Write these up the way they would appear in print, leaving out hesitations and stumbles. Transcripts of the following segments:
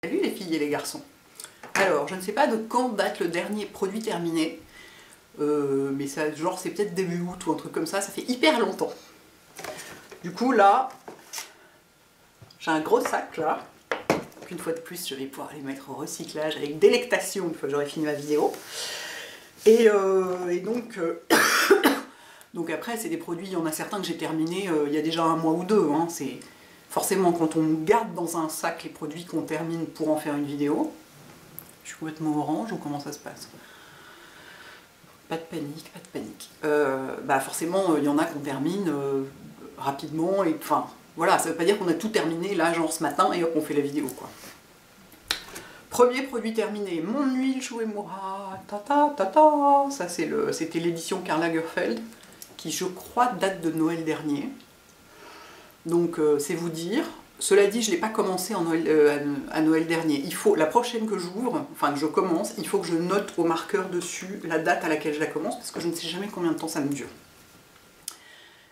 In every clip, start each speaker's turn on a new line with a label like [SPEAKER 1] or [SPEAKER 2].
[SPEAKER 1] Salut les filles et les garçons. Alors, je ne sais pas de quand date le dernier produit terminé, mais ça, genre c'est peut-être début août ou un truc comme ça fait hyper longtemps. Du coup là, j'ai un gros sac là, qu'une fois de plus je vais pouvoir les mettre au recyclage avec délectation une fois que j'aurai fini ma vidéo. Et donc, donc après c'est des produits, il y en a certains que j'ai terminés il y a déjà un mois ou deux, hein. C'est forcément quand on garde dans un sac les produits qu'on termine pour en faire une vidéo. Je suis complètement orange ou comment ça se passe? Pas de panique, pas de panique. Bah forcément, il y en a qu'on termine rapidement, et enfin, voilà, ça veut pas dire qu'on a tout terminé là, genre ce matin, et hop, on fait la vidéo, quoi. Premier produit terminé, mon huile Shuemura, ça c'était l'édition Karl Lagerfeld, qui je crois date de Noël dernier. Donc c'est vous dire. Cela dit, je ne l'ai pas commencé à Noël dernier. Il faut, la prochaine que j'ouvre, enfin que je commence, il faut que je note au marqueur dessus la date à laquelle je la commence, parce que je ne sais jamais combien de temps ça me dure.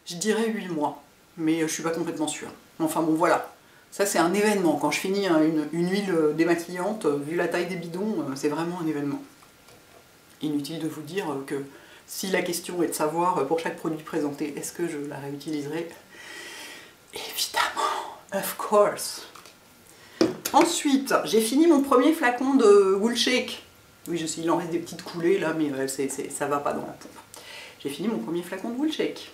[SPEAKER 1] Je dirais 8 mois, mais je ne suis pas complètement sûre. Enfin bon, voilà. Ça c'est un événement. Quand je finis une huile démaquillante, vu la taille des bidons, c'est vraiment un événement. Inutile de vous dire que si la question est de savoir pour chaque produit présenté, est-ce que je la réutiliserai? Évidemment. Of course. Ensuite, j'ai fini mon premier flacon de Wool Shake. Oui, je sais, il en reste des petites coulées là, mais ça va pas dans la pompe. J'ai fini mon premier flacon de Wool Shake.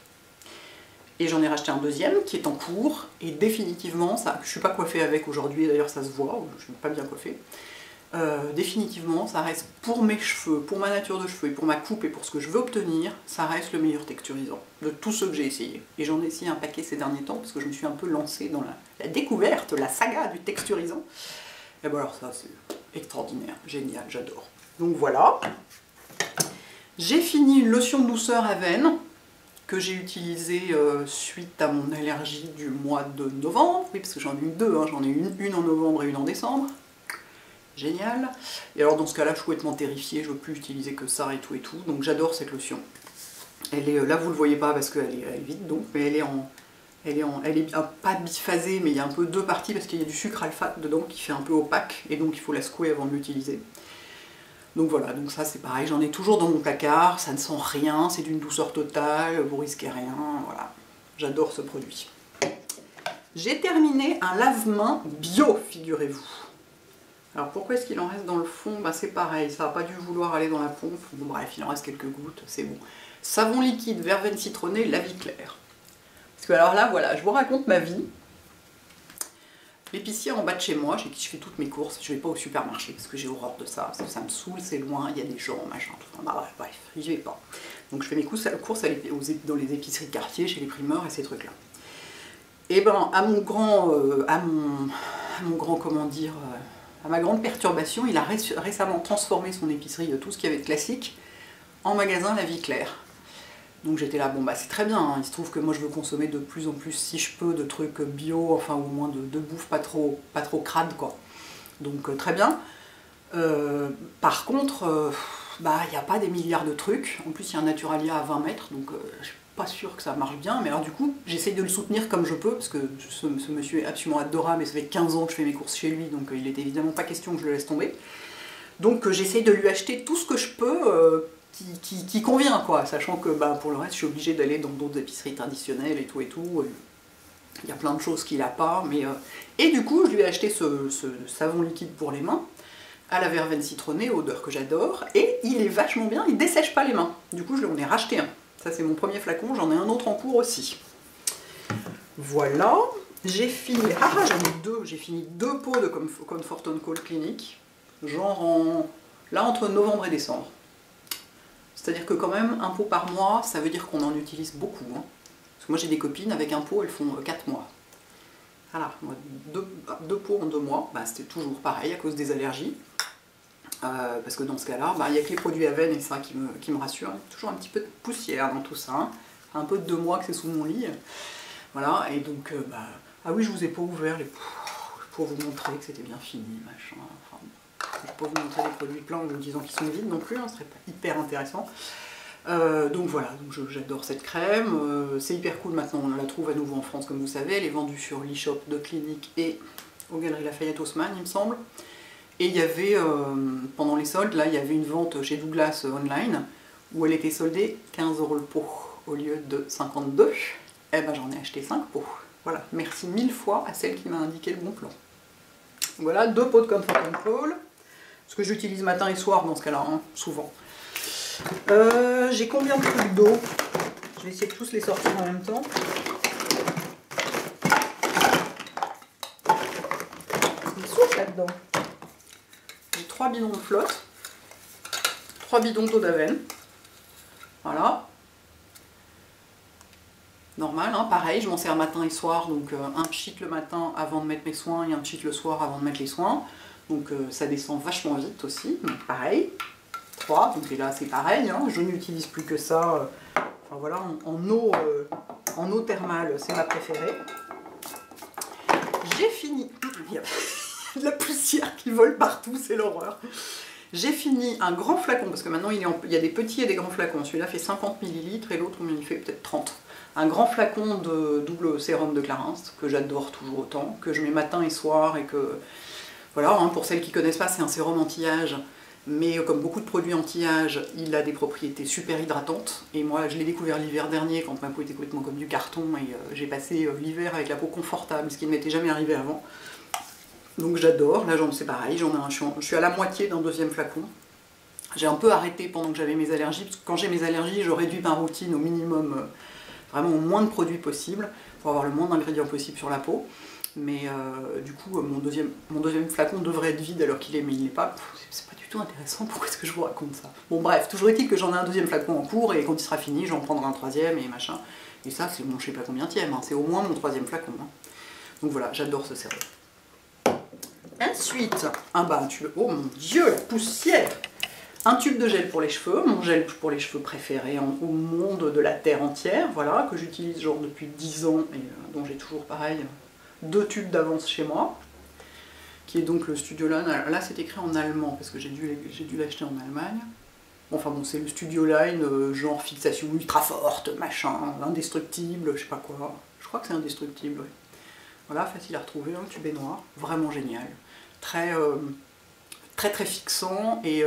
[SPEAKER 1] Et j'en ai racheté un deuxième qui est en cours. Et définitivement, ça, je suis pas coiffée avec aujourd'hui, d'ailleurs ça se voit, je suis pas bien coiffée. Définitivement, ça reste pour mes cheveux, pour ma nature de cheveux et pour ma coupe et pour ce que je veux obtenir, ça reste le meilleur texturisant de tous ceux que j'ai essayé. Et j'en ai essayé un paquet ces derniers temps parce que je me suis un peu lancée dans la découverte, la saga du texturisant. Et bon alors ça c'est extraordinaire, génial, j'adore. Donc voilà. J'ai fini une lotion de douceur Avène que j'ai utilisée suite à mon allergie du mois de novembre. Oui, parce que j'en ai eu deux, hein. J'en ai eu une en novembre et une en décembre. Génial. Et alors dans ce cas-là, je suis complètement terrifiée, je ne veux plus utiliser que ça et tout, donc j'adore cette lotion. Elle est, là vous ne le voyez pas parce qu'elle est vide, donc, mais elle est pas biphasée, mais il y a un peu deux parties parce qu'il y a du sucre alpha dedans qui fait un peu opaque, et donc il faut la secouer avant de l'utiliser. Donc voilà, donc ça c'est pareil, j'en ai toujours dans mon placard, ça ne sent rien, c'est d'une douceur totale, vous risquez rien, voilà. J'adore ce produit. J'ai terminé un lave-main bio, figurez-vous. Alors pourquoi est-ce qu'il en reste dans le fond? Bah c'est pareil, ça n'a pas dû vouloir aller dans la pompe. Bon bref, il en reste quelques gouttes, c'est bon. Savon liquide, verveine citronnée, la vie claire. Parce que alors là, voilà, je vous raconte ma vie. L'épicier en bas de chez moi, chez qui je fais toutes mes courses, je vais pas au supermarché parce que j'ai horreur de ça, ça me saoule, c'est loin, il y a des gens, machin, tout. Bah bref, j'y vais pas. Donc je fais mes courses dans les épiceries de quartier, chez les primeurs et ces trucs-là. Et ben à ma grande perturbation, il a récemment transformé son épicerie de tout ce qu'il y avait de classique en magasin La Vie Claire. Donc j'étais là, bon bah c'est très bien, hein. Il se trouve que moi je veux consommer de plus en plus, si je peux, de trucs bio, enfin au moins de bouffe pas trop crade quoi. Donc très bien. Par contre, bah il n'y a pas des milliards de trucs, en plus il y a un Naturalia à 20 mètres, donc je suis pas sûre que ça marche bien, mais alors du coup j'essaye de le soutenir comme je peux, parce que ce monsieur est absolument adorable, et ça fait 15 ans que je fais mes courses chez lui, donc il n'était évidemment pas question que je le laisse tomber. Donc j'essaye de lui acheter tout ce que je peux qui convient, quoi, sachant que bah, pour le reste je suis obligée d'aller dans d'autres épiceries traditionnelles et tout. Il y a plein de choses qu'il n'a pas, mais... Et du coup je lui ai acheté ce savon liquide pour les mains, à la verveine citronnée, odeur que j'adore, et il est vachement bien, il dessèche pas les mains. Du coup j'en ai racheté un. Ça c'est mon premier flacon, j'en ai un autre en cours aussi. Voilà, j'ai fini, j'ai fini deux pots de Comfort & Call Clinique, genre là entre novembre et décembre. C'est-à-dire que quand même, un pot par mois, ça veut dire qu'on en utilise beaucoup. Hein. Parce que moi j'ai des copines, avec un pot, elles font 4 mois. Voilà, deux pots en 2 mois, bah, c'était toujours pareil à cause des allergies. Parce que dans ce cas-là, bah, il n'y a que les produits Avène et ça qui me rassure. Il y a toujours un petit peu de poussière dans tout ça. Hein. Un peu de 2 mois que c'est sous mon lit. Voilà, et donc, bah, ah oui, je vous ai pas ouvert les pour vous montrer que c'était bien fini, machin. Enfin, je ne vais pas vous montrer des produits pleins en vous disant qu'ils sont vides non plus, hein, ce serait pas hyper intéressant. Donc voilà, j'adore cette crème, c'est hyper cool maintenant, on la trouve à nouveau en France comme vous savez, elle est vendue sur l'e-shop de Clinique et aux Galeries Lafayette Haussmann, il me semble. Et il y avait, pendant les soldes, là, il y avait une vente chez Douglas online, où elle était soldée 15 € le pot, au lieu de 52. Eh ben j'en ai acheté 5 pots. Voilà, merci 1000 fois à celle qui m'a indiqué le bon plan. Voilà, 2 pots de Comfort & Call, ce que j'utilise matin et soir dans ce cas-là, hein, souvent. J'ai combien de trucs d'eau? Je vais essayer de tous les sortir en même temps. Il souffle là-dedans. J'ai 3 bidons de flotte, 3 bidons d'eau d'Aven. Voilà. Normal, hein, pareil, je m'en sers matin et soir, donc un pchit le matin avant de mettre mes soins et un pchit le soir avant de mettre les soins. Donc ça descend vachement vite aussi, donc pareil. 3, donc et là c'est pareil, hein, je n'utilise plus que ça. Enfin voilà, en eau thermale, c'est ma préférée. J'ai fini. Il y a de la poussière qui vole partout, c'est l'horreur. J'ai fini un grand flacon, parce que maintenant il y a des petits et des grands flacons. Celui-là fait 50 ml et l'autre il fait peut-être 30. Un grand flacon de double sérum de Clarins, que j'adore toujours autant, que je mets matin et soir et que... Voilà, hein, pour celles qui ne connaissent pas, c'est un sérum anti-âge, mais comme beaucoup de produits anti-âge, il a des propriétés super hydratantes. Et moi, je l'ai découvert l'hiver dernier, quand ma peau était complètement comme du carton, et j'ai passé l'hiver avec la peau confortable, ce qui ne m'était jamais arrivé avant. Donc j'adore, là c'est pareil, j'en ai un, je suis à la moitié d'un deuxième flacon. J'ai un peu arrêté pendant que j'avais mes allergies, parce que quand j'ai mes allergies, je réduis ma routine au minimum, vraiment au moins de produits possible, pour avoir le moins d'ingrédients possible sur la peau. Mais du coup, mon deuxième flacon devrait être vide alors qu'il est, mais il n'est pas. C'est pas du tout intéressant, pourquoi est-ce que je vous raconte ça? Bon bref, toujours est-il que j'en ai un deuxième flacon en cours, et quand il sera fini, j'en prendrai un troisième et machin. Et ça, c'est mon je sais pas combienième, hein, c'est au moins mon troisième flacon. Hein. Donc voilà, j'adore ce sérum. Ensuite, un tube. Oh mon dieu, la poussière! Un tube de gel pour les cheveux, mon gel pour les cheveux préféré au monde de la terre entière, voilà, que j'utilise genre depuis 10 ans et dont j'ai toujours pareil 2 tubes d'avance chez moi, qui est donc le Studio Line. Là c'est écrit en allemand parce que j'ai dû l'acheter en Allemagne. Enfin bon, c'est le Studio Line, genre fixation ultra forte, machin, indestructible, je sais pas quoi. Je crois que c'est indestructible, ouais. Voilà, facile à retrouver, un tube est noir, vraiment génial. Très fixant et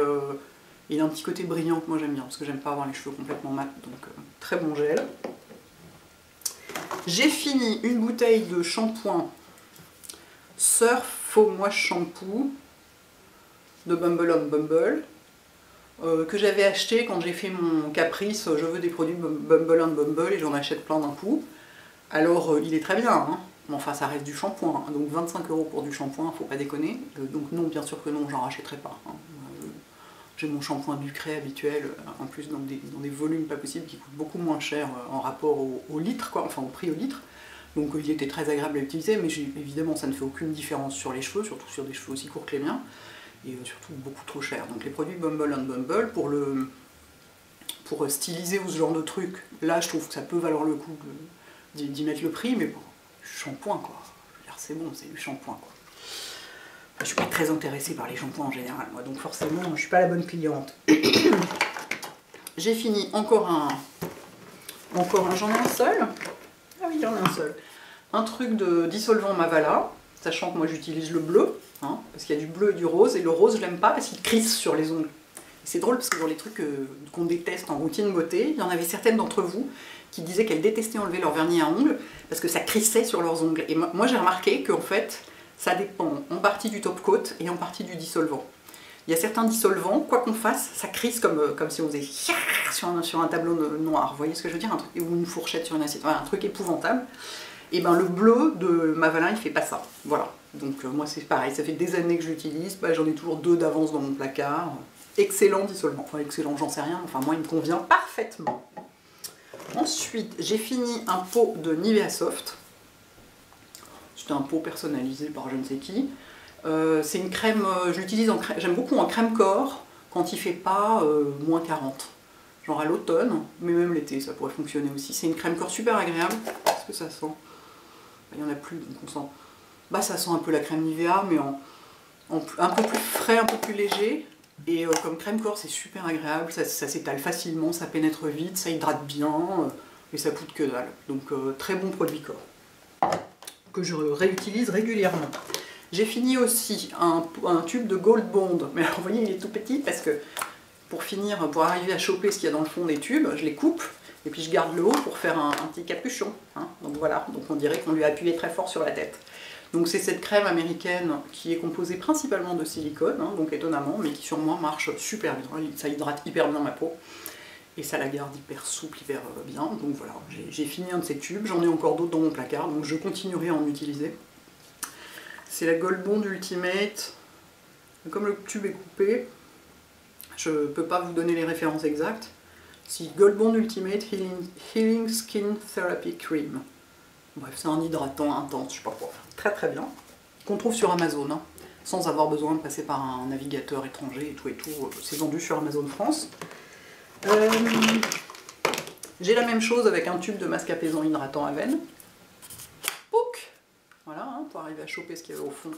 [SPEAKER 1] il a un petit côté brillant que moi j'aime bien parce que j'aime pas avoir les cheveux complètement mat, donc très bon gel. J'ai fini une bouteille de shampoing Surf Foam Wash Shampoo de Bumble on Bumble que j'avais acheté quand j'ai fait mon caprice, je veux des produits Bumble on Bumble et j'en achète plein d'un coup. Alors il est très bien, hein. Mais enfin ça reste du shampoing, hein. Donc 25 € pour du shampoing, faut pas déconner. Donc non, bien sûr que non, j'en rachèterai pas. Hein. J'ai mon shampoing Ducré habituel, en plus dans des volumes pas possibles, qui coûtent beaucoup moins cher en rapport au litre, quoi, enfin au prix au litre. Donc il était très agréable à utiliser, mais évidemment ça ne fait aucune différence sur les cheveux, surtout sur des cheveux aussi courts que les miens, et surtout beaucoup trop cher. Donc les produits Bumble on Bumble, pour styliser ou ce genre de truc, là je trouve que ça peut valoir le coup d'y mettre le prix, mais bon, shampoing quoi, c'est bon, c'est du shampoing quoi. Je suis pas très intéressée par les shampoings en général, moi, donc forcément, je suis pas la bonne cliente. J'ai fini encore un, j'en ai un seul. Ah oui, j'en ai un seul. Un truc de dissolvant Mavala, sachant que moi j'utilise le bleu, hein, parce qu'il y a du bleu et du rose, et le rose je l'aime pas parce qu'il crisse sur les ongles. C'est drôle parce que dans les trucs qu'on déteste en routine beauté, il y en avait certaines d'entre vous qui disaient qu'elles détestaient enlever leur vernis à ongles parce que ça crissait sur leurs ongles. Et moi j'ai remarqué qu'en fait, ça dépend en partie du top coat et en partie du dissolvant. Il y a certains dissolvants, quoi qu'on fasse, ça crisse comme si on faisait sur un tableau noir. Vous voyez ce que je veux dire? Ou une fourchette sur une assiette, un truc épouvantable. Et ben le bleu de Mavala, il fait pas ça. Voilà. Donc moi c'est pareil, ça fait des années que je l'utilise, j'en ai toujours 2 d'avance dans mon placard. Excellent dissolvant. Enfin excellent, j'en sais rien, enfin moi il me convient parfaitement. Ensuite, j'ai fini un pot de Nivea Soft. C'est un pot personnalisé par je ne sais qui. C'est une crème, je l'utilise en crème, j'aime beaucoup en crème corps quand il fait pas moins 40. Genre à l'automne, mais même l'été ça pourrait fonctionner aussi. C'est une crème corps super agréable. Qu'est-ce que ça sent? Il n'y en a plus donc on sent. Ça sent un peu la crème Nivea mais un peu plus frais, un peu plus léger. Et comme crème corps c'est super agréable, ça s'étale facilement, ça pénètre vite, ça hydrate bien et ça coûte que dalle. Donc très bon produit corps que je réutilise régulièrement. J'ai fini aussi un tube de Gold Bond, mais alors vous voyez il est tout petit parce que pour finir, pour arriver à choper ce qu'il y a dans le fond des tubes, je les coupe et puis je garde le haut pour faire un petit capuchon. Hein. Donc voilà, donc on dirait qu'on lui a appuyé très fort sur la tête. Donc c'est cette crème américaine qui est composée principalement de silicone, hein, donc étonnamment, mais qui sur moi marche super bien, ça hydrate hyper bien ma peau. Et ça la garde hyper souple, hyper bien. Donc voilà, j'ai fini un de ces tubes, j'en ai encore d'autres dans mon placard, donc je continuerai à en utiliser. C'est la Gold Bond Ultimate. Comme le tube est coupé, je ne peux pas vous donner les références exactes. C'est Gold Bond Ultimate Healing Skin Therapy Cream. Bref, c'est un hydratant intense, je sais pas quoi. Très très bien. Qu'on trouve sur Amazon, hein, sans avoir besoin de passer par un navigateur étranger et tout. C'est vendu sur Amazon France. J'ai la même chose avec un tube de masque apaisant hydratant à veine. Pouc! Voilà, hein, pour arriver à choper ce qu'il y avait au fond.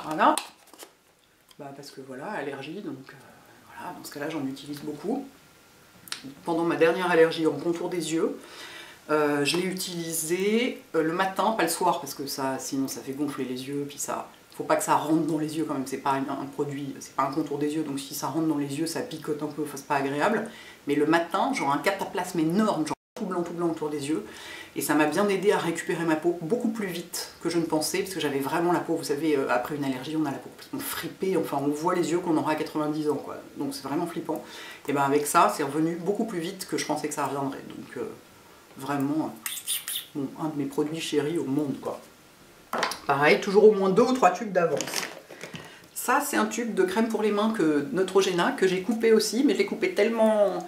[SPEAKER 1] Voilà. Bah parce que voilà, allergie, donc voilà, dans ce cas-là j'en utilise beaucoup. Pendant ma dernière allergie en contour des yeux, je l'ai utilisé le matin, pas le soir, parce que ça, sinon ça fait gonfler les yeux, puis ça, faut pas que ça rentre dans les yeux quand même, c'est pas un produit, c'est pas un contour des yeux, donc si ça rentre dans les yeux, ça picote un peu, enfin c'est pas agréable. Mais le matin, genre un cataplasme énorme, genre tout blanc autour des yeux, et ça m'a bien aidé à récupérer ma peau beaucoup plus vite que je ne pensais, parce que j'avais vraiment la peau, vous savez, après une allergie, on a la peau fripée, enfin on voit les yeux qu'on aura à 90 ans, quoi. Donc c'est vraiment flippant. Et ben avec ça, c'est revenu beaucoup plus vite que je pensais que ça reviendrait. Donc vraiment, bon, un de mes produits chéris au monde, quoi. Pareil, toujours au moins 2 ou 3 tubes d'avance. Ça, c'est un tube de crème pour les mains Neutrogena, que j'ai coupé aussi, mais je l'ai coupé tellement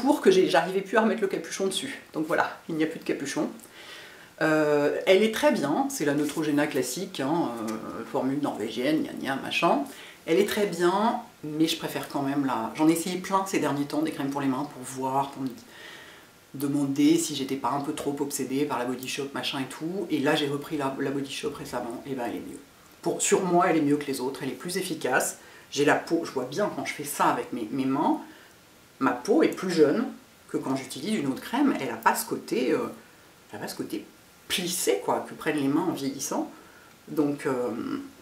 [SPEAKER 1] court que j'arrivais plus à remettre le capuchon dessus. Donc voilà, il n'y a plus de capuchon. Elle est très bien, c'est la Neutrogena classique, hein, formule norvégienne, gna gna, machin. Elle est très bien, mais je préfère quand même la... J'en ai essayé plein ces derniers temps, des crèmes pour les mains, pour voir, pour me demander si j'étais pas un peu trop obsédée par la Body Shop, machin et tout. Et là, j'ai repris la Body Shop récemment, et ben elle est mieux. Sur moi, elle est mieux que les autres, elle est plus efficace. J'ai la peau, je vois bien quand je fais ça avec mes mains, ma peau est plus jeune que quand j'utilise une autre crème. Elle n'a pas ce côté, plissé, quoi, que prennent les mains en vieillissant. Donc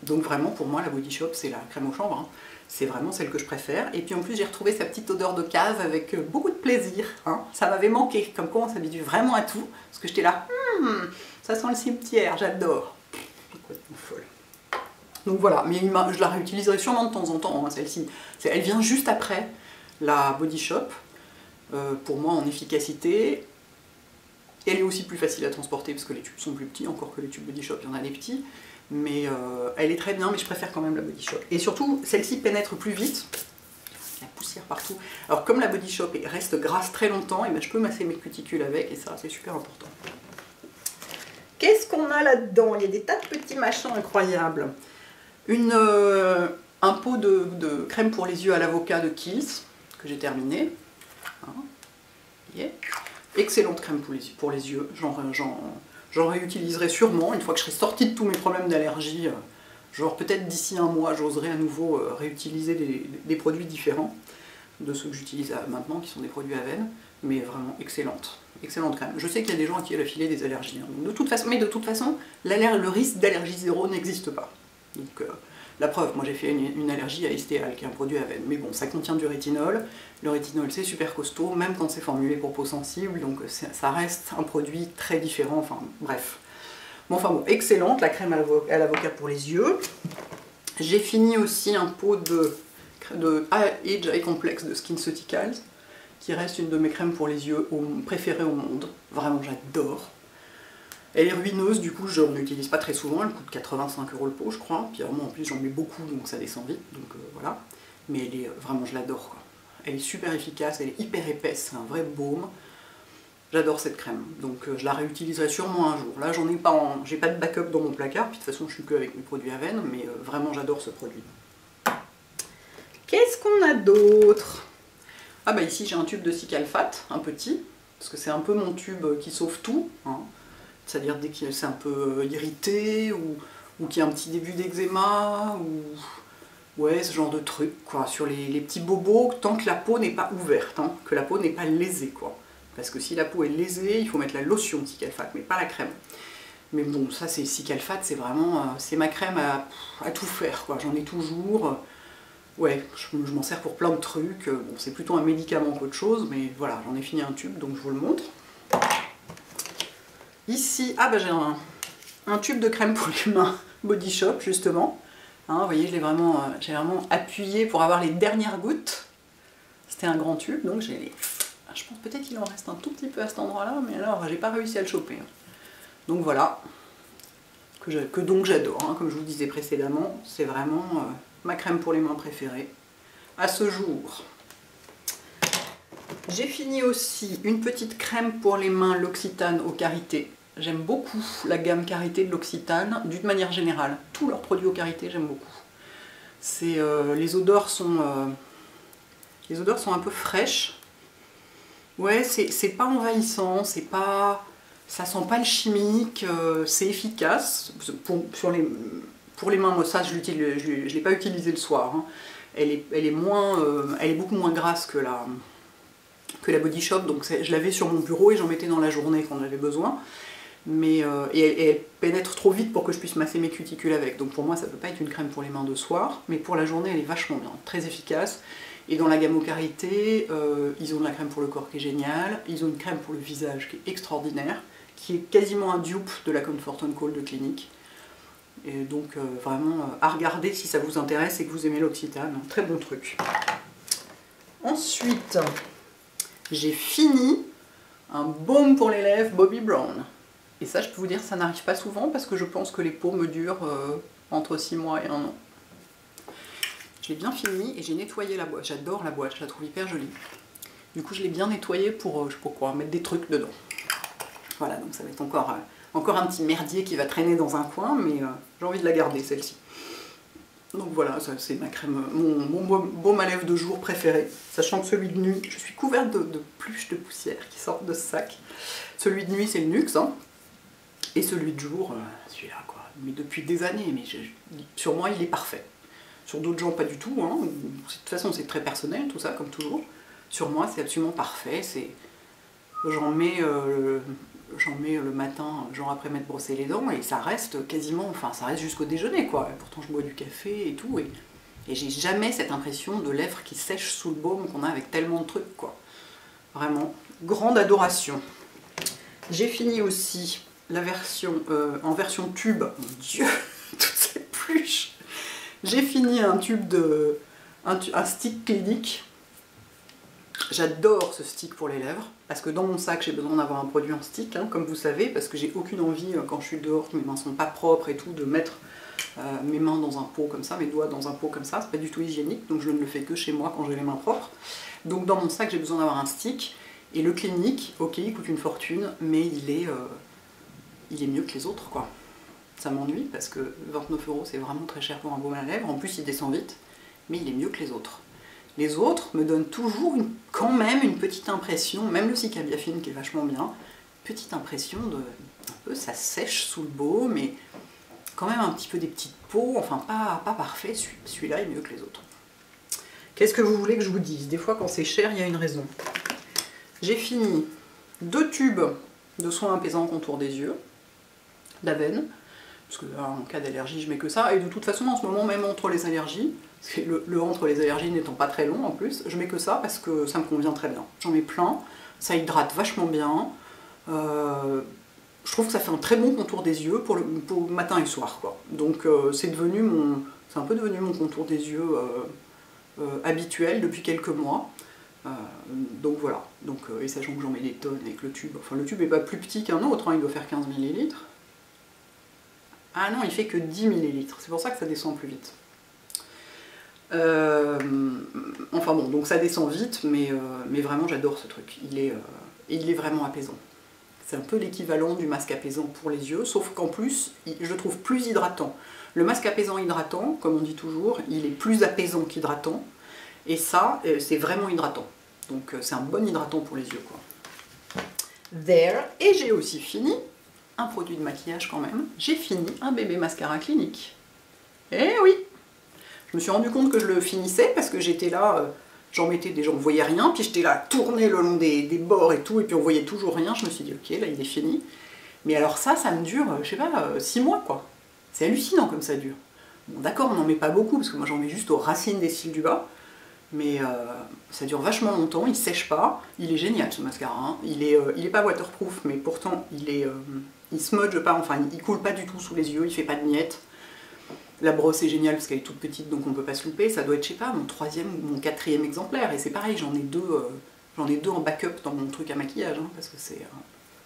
[SPEAKER 1] vraiment, pour moi, la Body Shop, c'est la crème au chanvre. Hein. C'est vraiment celle que je préfère. Et puis en plus, j'ai retrouvé sa petite odeur de cave avec beaucoup de plaisir. Hein. Ça m'avait manqué, comme quoi on s'habitue vraiment à tout. Parce que j'étais là, ça sent le cimetière, j'adore. Complètement folle. Donc voilà, mais je la réutiliserai sûrement de temps en temps, hein, celle-ci. Elle vient juste après la Body Shop, pour moi en efficacité. Elle est aussi plus facile à transporter parce que les tubes sont plus petits, encore que les tubes Body Shop, il y en a des petits. Mais elle est très bien, mais je préfère quand même la Body Shop. Et surtout, celle-ci pénètre plus vite. Il y a la poussière partout. Alors comme la Body Shop reste grasse très longtemps, et ben, je peux masser mes cuticules avec, et ça c'est super important. Qu'est-ce qu'on a là-dedans? Il y a des tas de petits machins incroyables. Un pot de crème pour les yeux à l'avocat de Kiehl's, que j'ai terminé. Hein, yeah. Excellente crème pour les yeux. J'en réutiliserai sûrement une fois que je serai sortie de tous mes problèmes d'allergie. Genre peut-être d'ici un mois, j'oserai à nouveau réutiliser des produits différents de ceux que j'utilise maintenant, qui sont des produits à veine, mais vraiment excellente. Excellente crème. Je sais qu'il y a des gens à qui elle a filé des allergies. Hein. De toute façon, le risque d'allergie zéro n'existe pas. Donc la preuve, moi j'ai fait une allergie à Estéal, qui est un produit à veine. Mais bon, ça contient du rétinol. Le rétinol c'est super costaud, même quand c'est formulé pour peau sensible, donc ça reste un produit très différent, enfin bref. Bon, enfin bon, excellente, la crème à l'avocat pour les yeux. J'ai fini aussi un pot de Age Eye Complex de SkinCeuticals, qui reste une de mes crèmes pour les yeux préférées au monde. Vraiment, j'adore. Elle est ruineuse, du coup je n'utilise pas très souvent, elle coûte 85 € le pot je crois, puis vraiment en plus j'en mets beaucoup donc ça descend vite, donc voilà. Mais elle est vraiment, je l'adore quoi. Elle est super efficace, elle est hyper épaisse, c'est un vrai baume. J'adore cette crème, donc je la réutiliserai sûrement un jour. Là j'en ai pas, j'ai pas de backup dans mon placard, puis de toute façon je suis que avec mes produits à veine, mais vraiment j'adore ce produit. Qu'est-ce qu'on a d'autre? Ah bah ici j'ai un tube de Cicalfate, un petit, parce que c'est un peu mon tube qui sauve tout, hein. C'est-à-dire dès que c'est un peu irrité, ou qu'il y a un petit début d'eczéma, ou ouais, ce genre de truc, quoi, sur les petits bobos, tant que la peau n'est pas ouverte, hein, que la peau n'est pas lésée, quoi. Parce que si la peau est lésée, il faut mettre la lotion Cicalfate, mais pas la crème. Mais bon, ça c'est Cicalfate, c'est vraiment, c'est ma crème à tout faire, quoi. J'en ai toujours. Ouais, je m'en sers pour plein de trucs. Bon, c'est plutôt un médicament qu'autre chose, mais voilà, j'en ai fini un tube, donc je vous le montre. Ici, ah bah j'ai un tube de crème pour les mains Body Shop, justement. Hein, vous voyez, j'ai vraiment appuyé pour avoir les dernières gouttes. C'était un grand tube, donc j'ai les... Je pense peut-être qu'il en reste un tout petit peu à cet endroit-là, mais alors j'ai pas réussi à le choper. Donc voilà, que donc j'adore, hein, comme je vous disais précédemment, c'est vraiment ma crème pour les mains préférée à ce jour. J'ai fini aussi une petite crème pour les mains, l'Occitane au karité. J'aime beaucoup la gamme karité de l'Occitane, d'une manière générale. Tous leurs produits au karité, j'aime beaucoup. Les odeurs sont un peu fraîches. Ouais, c'est pas envahissant, c'est pas... Ça sent pas le chimique, c'est efficace. Pour les mains, moi ça je l'ai pas utilisé le soir. Hein. Elle est beaucoup moins grasse que la Body Shop, donc je l'avais sur mon bureau et j'en mettais dans la journée quand on avait besoin. Mais, et elle pénètre trop vite pour que je puisse masser mes cuticules avec. Donc pour moi ça peut pas être une crème pour les mains de soir, mais pour la journée elle est vachement bien, très efficace. Et dans la gamme au karité, ils ont de la crème pour le corps qui est géniale, ils ont une crème pour le visage qui est extraordinaire, qui est quasiment un dupe de la Comfort & Call de Clinique. Et donc vraiment à regarder si ça vous intéresse et que vous aimez l'Occitane, très bon truc. Ensuite, j'ai fini un baume pour les lèvres Bobbi Brown. Et ça, je peux vous dire, ça n'arrive pas souvent parce que je pense que les peaux me durent entre 6 mois et 1 an. J'ai bien fini et j'ai nettoyé la boîte. J'adore la boîte, je la trouve hyper jolie. Du coup, je l'ai bien nettoyée pour, je sais pas quoi, mettre des trucs dedans. Voilà, donc ça va être encore un petit merdier qui va traîner dans un coin, mais j'ai envie de la garder, celle-ci. Donc voilà, c'est ma crème, mon baume à lèvres de jour préféré. Sachant que celui de nuit, je suis couverte de pluches de poussière qui sortent de ce sac. Celui de nuit, c'est le Nuxe, hein. Et celui de jour, celui-là, quoi. Mais depuis des années, mais sur moi, il est parfait. Sur d'autres gens, pas du tout. Hein. De toute façon, c'est très personnel, tout ça, comme toujours. Sur moi, c'est absolument parfait. J'en mets le matin, genre après m'être brossé les dents, et ça reste quasiment, enfin, ça reste jusqu'au déjeuner, quoi. Et pourtant, je bois du café et tout, et j'ai jamais cette impression de lèvres qui sèchent sous le baume qu'on a avec tellement de trucs, quoi. Vraiment, grande adoration. J'ai fini aussi la version en version tube. Mon Dieu, toutes ces pluches. J'ai fini un tube un stick Clinique. J'adore ce stick pour les lèvres, parce que dans mon sac j'ai besoin d'avoir un produit en stick, hein, comme vous savez, parce que j'ai aucune envie, quand je suis dehors, que mes mains sont pas propres et tout, de mettre mes mains dans un pot comme ça, mes doigts dans un pot comme ça, c'est pas du tout hygiénique, donc je ne le fais que chez moi quand j'ai les mains propres. Donc dans mon sac j'ai besoin d'avoir un stick, et le Clinique, ok, il coûte une fortune, mais il est mieux que les autres, quoi. Ça m'ennuie, parce que 29 € c'est vraiment très cher pour un baume à lèvres, en plus il descend vite, mais il est mieux que les autres. Les autres me donnent toujours quand même une petite impression, même le Cicabiafine qui est vachement bien, petite impression de, un peu ça sèche sous le baume, mais quand même un petit peu des petites peaux, enfin pas parfait, celui-là est mieux que les autres. Qu'est-ce que vous voulez que je vous dise? Des fois quand c'est cher, il y a une raison. J'ai fini 2 tubes de soins apaisants contour des yeux, d'Aven, parce que là, en cas d'allergie je mets que ça, et de toute façon en ce moment même entre les allergies, le entre les allergies n'étant pas très long en plus, je mets que ça parce que ça me convient très bien. J'en mets plein, ça hydrate vachement bien, je trouve que ça fait un très bon contour des yeux pour le matin et le soir, quoi. Donc c'est un peu devenu mon contour des yeux habituel depuis quelques mois. Donc voilà, et sachant que j'en mets des tonnes avec le tube, enfin le tube n'est pas plus petit qu'un autre, hein, il doit faire 15 ml. Ah non, il fait que 10 ml, c'est pour ça que ça descend plus vite. Enfin bon, donc ça descend vite, mais vraiment j'adore ce truc, il est vraiment apaisant. C'est un peu l'équivalent du masque apaisant pour les yeux, sauf qu'en plus, je le trouve plus hydratant. Le masque apaisant hydratant, comme on dit toujours, il est plus apaisant qu'hydratant, et ça, c'est vraiment hydratant. Donc c'est un bon hydratant pour les yeux, quoi. There, et j'ai aussi fini, un produit de maquillage quand même, j'ai fini un bébé mascara Clinique. Eh oui! Je me suis rendu compte que je le finissais parce que j'étais là, j'en voyais rien, puis j'étais là tourné le long des bords et tout, et puis on voyait toujours rien. Je me suis dit ok, là il est fini. Mais alors ça me dure, je sais pas, 6 mois quoi. C'est hallucinant comme ça dure. Bon d'accord, on n'en met pas beaucoup, parce que moi j'en mets juste aux racines des cils du bas, mais ça dure vachement longtemps, il sèche pas, il est génial ce mascara, hein. Il est pas waterproof, mais pourtant il smudge pas, enfin il coule pas du tout sous les yeux, il fait pas de miettes. La brosse est géniale parce qu'elle est toute petite, donc on peut pas se louper, ça doit être, je sais pas, mon 3e ou mon 4e exemplaire, et c'est pareil, j'en ai deux en backup dans mon truc à maquillage, hein, parce que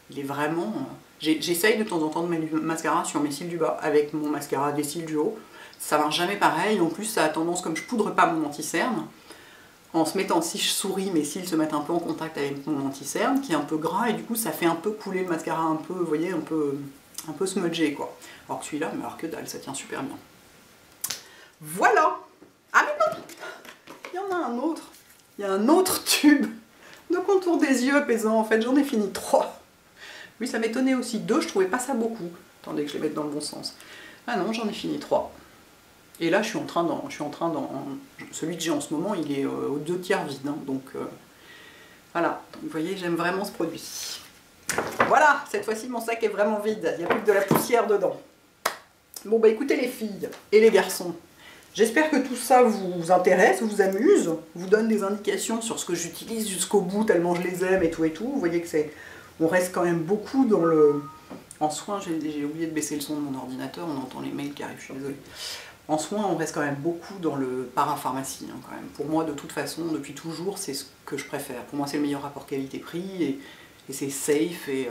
[SPEAKER 1] il est vraiment... J'essaye de temps en temps de mettre du mascara sur mes cils du bas avec mon mascara des cils du haut. Ça marche jamais pareil, en plus ça a tendance, comme je poudre pas mon anti-cerne, en se mettant, si je souris, mes cils se mettent un peu en contact avec mon anti-cerne, qui est un peu gras, et du coup ça fait un peu couler le mascara un peu, vous voyez, un peu smudgé quoi. Alors que celui-là, mais alors que dalle, ça tient super bien. Voilà! Ah mais non! Il y en a un autre. Il y a un autre tube de contour des yeux apaisant, en fait, j'en ai fini 3. Oui, ça m'étonnait aussi. 2, je trouvais pas ça beaucoup. Attendez que je les mette dans le bon sens. Ah non, j'en ai fini 3. Et là, je suis en train d'en... Celui que j'ai en ce moment, il est aux 2 tiers vide. Hein, donc, voilà. Donc, vous voyez, j'aime vraiment ce produit. Voilà! Cette fois-ci, mon sac est vraiment vide. Il n'y a plus que de la poussière dedans. Bon, bah écoutez les filles et les garçons. J'espère que tout ça vous intéresse, vous amuse, vous donne des indications sur ce que j'utilise jusqu'au bout, tellement je les aime et tout et tout. Vous voyez que on reste quand même beaucoup dans le... En soins, j'ai oublié de baisser le son de mon ordinateur, on entend les mails qui arrivent, je suis désolée. En soins, on reste quand même beaucoup dans le parapharmacie, hein, quand même. Pour moi, de toute façon, depuis toujours, c'est ce que je préfère. Pour moi, c'est le meilleur rapport qualité-prix et c'est safe et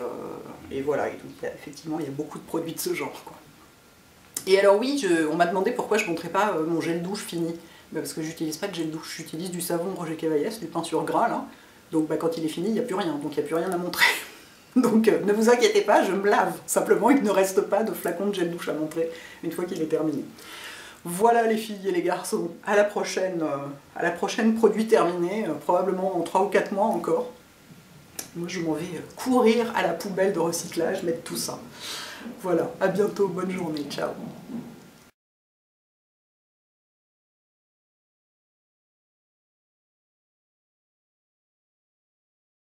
[SPEAKER 1] voilà. Et donc, effectivement, il y a beaucoup de produits de ce genre, quoi. Et alors oui, on m'a demandé pourquoi je ne montrais pas mon gel douche fini. Bah parce que j'utilise pas de gel douche, j'utilise du savon de Roger Cavaillès, du peinture gras là. Donc bah, quand il est fini, il n'y a plus rien, donc il n'y a plus rien à montrer. Donc ne vous inquiétez pas, je me lave. Simplement, il ne reste pas de flacon de gel douche à montrer une fois qu'il est terminé. Voilà les filles et les garçons, à la prochaine produit terminé, probablement en 3 ou 4 mois encore. Moi je m'en vais courir à la poubelle de recyclage, mettre tout ça. Voilà, à bientôt, bonne journée, ciao.